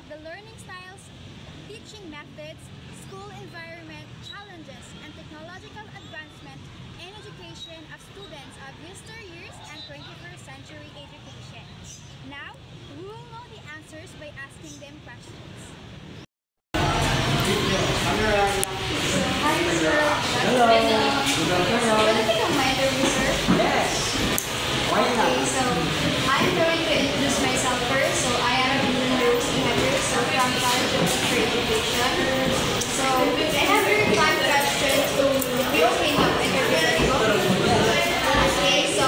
the learning styles, teaching methods, school environment, challenges, and technological advancement in education of students of yesteryears and 21st century education. Now, we will know the answers by asking them questions. Hello. Will you take my interview, sir? Yes. Why not? Okay, so I'm going to introduce myself first. So I am Rose Henry, so from College of Teacher Education. So I have here 5 questions to be okay now. Okay, so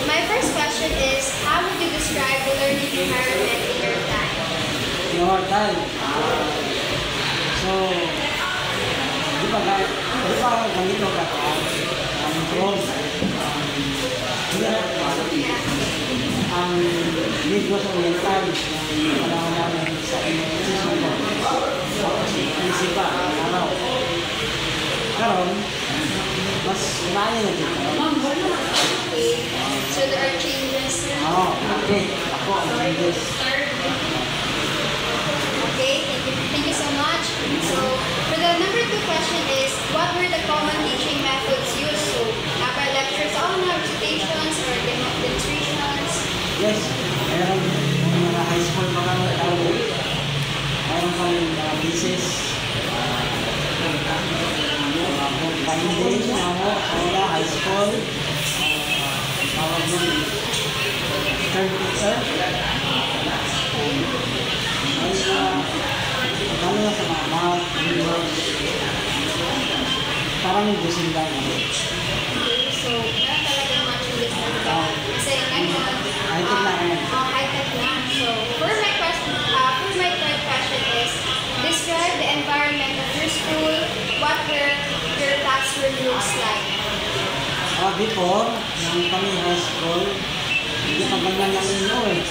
my first question is, how would you describe the learning environment in your time? Your time. So, di ba ganito ka ang Negros Oriental ng panahon namin sa season ko. Isipa, araw. Karon, mas umayan na dito. Okay, so there are changes. Okay. Ako ang changes. Okay, thank you so much. So, for the number 2 question is, what were the common teaching methods used? So, lectures on recitations or demonstrations? Yes, meron mga high school pa kami tawag. Meron kami mga thesis. Pahingin ako sa high school. Tawag nun third teacher. Lalo na sa mga math, parang yung gusin lang. So, meron talagang mga changes na kasi ngayon, high-tech lang. So, for my third question is, describe the environment of your school. What were your classroom looks like? Before, nung kami high school, hindi pa ganyan lang inyo eh.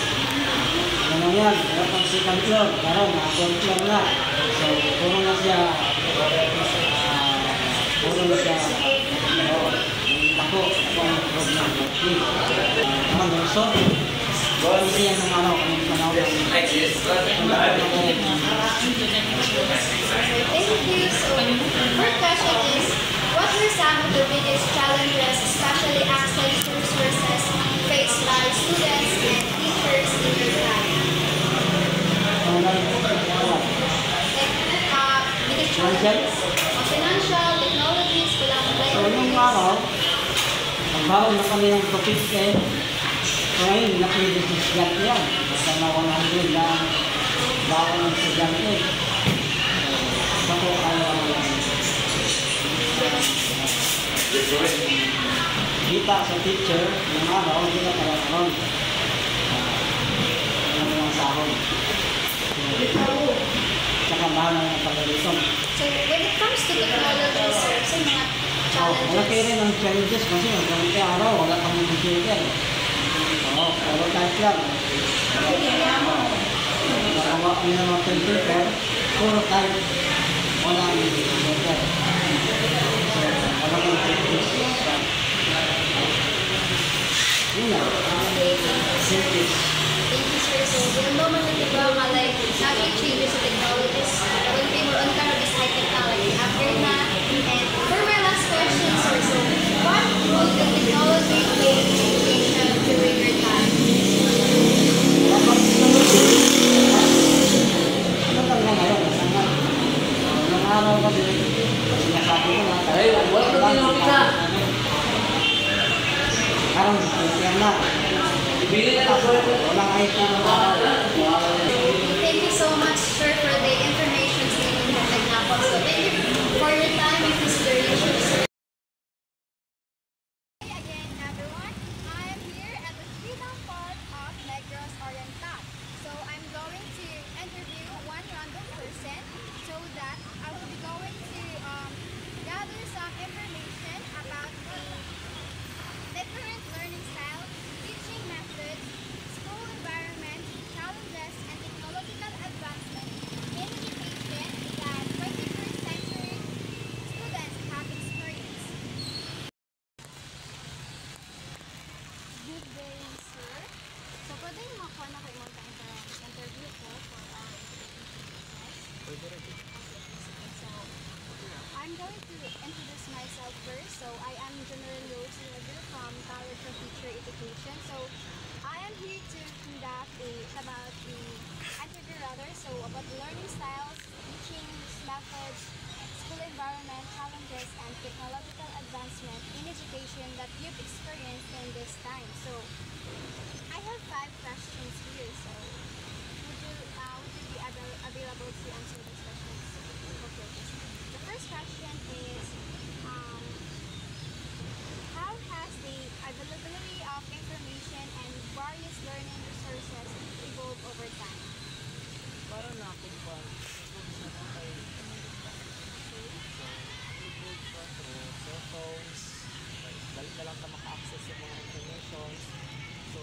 Ano yan, wala pang second floor, karoon, fourth floor na. So, puro na siya, ako ang program ng ang gusto. Kasi yan ang araw, ang panahon ng Thank you. So, first question is, what were some of the biggest challenges, especially access to resources, faced by students and teachers in your time? Biggest challenges? Financial, technologies, so, nung araw, nagbaon na kami ng topic eh. So, ngayon, nakilid yung estudyante yan. Basta na 100 lang baon ng estudyante. So, ako kita sa teacher, yung araw, hindi na pala karoon. Ano yung sahod. Tsaka mahal ng pag-alisong. So, when it comes to technology, sir, sa mga challenges? Malaki rin ang challenges kasi magkakita araw, wala kami computer. Pero type lang. Nakawa kami ng mga computer, puro type, wala kami computer. So, wala kami computer. Yun lang. Simple. Thank you, sir. So, yung naman na diba, like, nag-changes sa technologies. Pero yung more on karon is high technology. After na, and for my last question, sir, so, what role did technology play in education during your time? Ano lang na ngayon? Nang araw kami, sinasabi ko na, parang yan na. Walang IT na Thank you so much, sir, for the information stating that nag-napos. So, thank you for your time and consideration, sir. Hey again, everyone. I am here at the freedom part of Negros Oriental. So, I'm going to interview one random person so that I will be going to gather some information about the current learning style, teaching methods, school environment, challenges, So about the learning styles, teaching methods, school environment, challenges, and technological advancement in education that you've experienced in this time. So I have 5 questions here. So would you be available to answer these questions? Okay. The first question is, how has the availability of information and various learning resources evolved over time? Para na akong pan, evolve siya na kay so, evolve siya through cell phones, dali na lang ka maka-access yung mga information. So,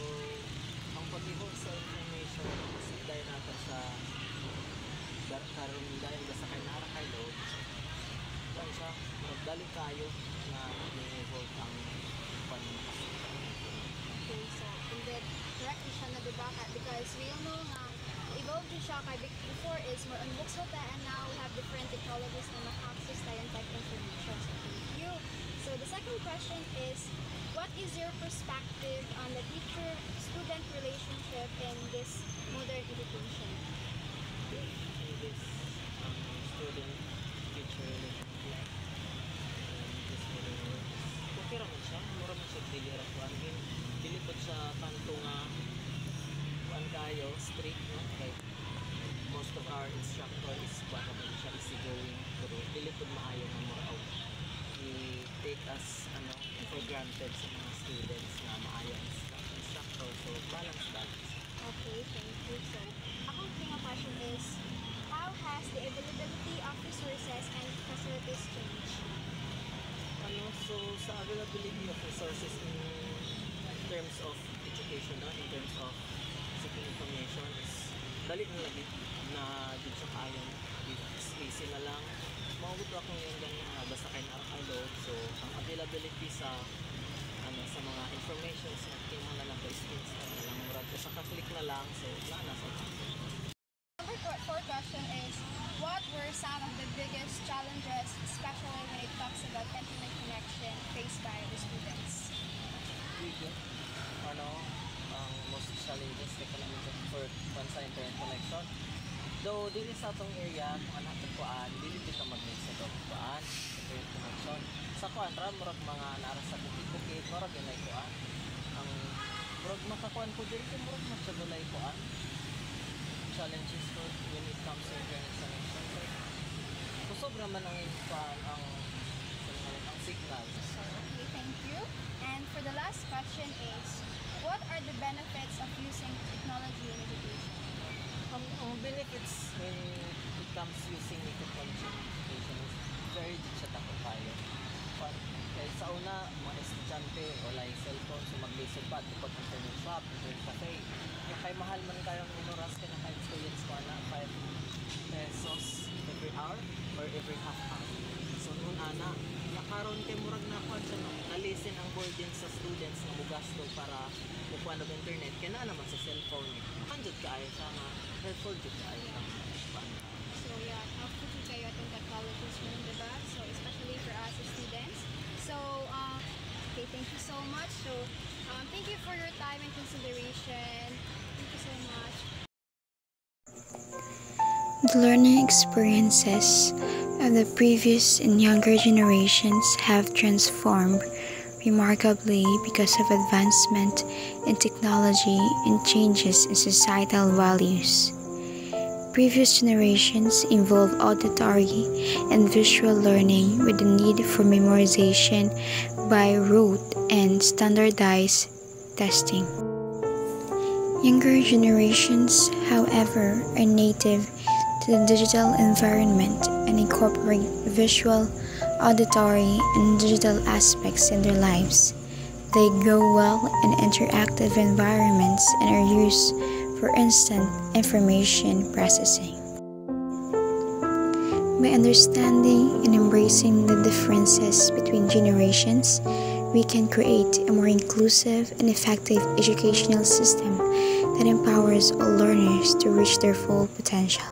ang pag-evolve sa information, kasi dahil natin sa karoon dahil sa kay narakay load, dahil siya, magdali tayo na i-evolve ang Okay, so indeed, correct siya na diba? Because we all know na evolved siya kay before is more on books hote, and now we have different technologies na maka-access tayo and type information. So thank you. So the second question is, what is your perspective on the teacher-student relationship in this modern education? in this student-teacher relationship in this modern world. Okay raman siya, mura man siya dili ra kuan dili pod siya tanto nga kuan kayo strict no, kay most of our instructor is kuan naman siya easy going, pero dili pod maayo nga mura i-take as for granted sa mga students na maayo ang instructor, so balance. Okay, thank you. So, akong question is, how has the availability of resources and facilities changed? So sa availability of resources in terms of education, in terms of seeking information, is dali na lagi na dito sa kayo, it's easy na lang mawag ako yung ganyan basta kayo na-load. So ang availability sa sa mga informations na tingnan na lang ko is instant na lang, murag ko sa ka-click na lang, so wala na sa Number 4 question is, what were some of the biggest challenges, especially when it talks about internet connection faced by the students? Ang most challenges for sa internet connection. Though dili sa atong area kung ano ato kuan, dili kita mag-mix sa kuan internet connection. Sa kuan ra murag mga nara sa bukid-bukid, murag ginay kuan. Ang murag makakuan ko dili kay murag masyadolay kuan. Challenges ko when it comes to internet connection. So sobra man ang kuan ang signal. Okay, thank you. And for the last question is, what are the benefits of using technology in education? Ang benefits when it comes using technology in education is very siya takot tayo. Kaya sa una, mga estudyante wala yung cellphone, so mag-lesson pa, tupag internet shop, internet cafe. Kaya mahal man kayong oras ka na ka-experience ko na 5 pesos every hour or every half hour. So noon nakaroon kay murag na kwan siya na-listen ang burden sa students na mugasto para mukuha ng internet, kaya na naman sa cellphone. Kanjud kaayo siya nga, helpful dito kaayo lang. So yeah, helpful kayo itong technologies mo, diba? So especially for us as students. So, okay, thank you so much. So, thank you for your time and consideration. Thank you so much. The learning experiences of the previous and younger generations have transformed remarkably because of advancement in technology and changes in societal values. Previous generations involved auditory and visual learning with the need for memorization by rote and standardized testing. Younger generations, however, are native to the digital environment and incorporate visual, auditory, and digital aspects in their lives. They grow well in interactive environments and are used for instant information processing. By understanding and embracing the differences between generations, we can create a more inclusive and effective educational system that empowers all learners to reach their full potential.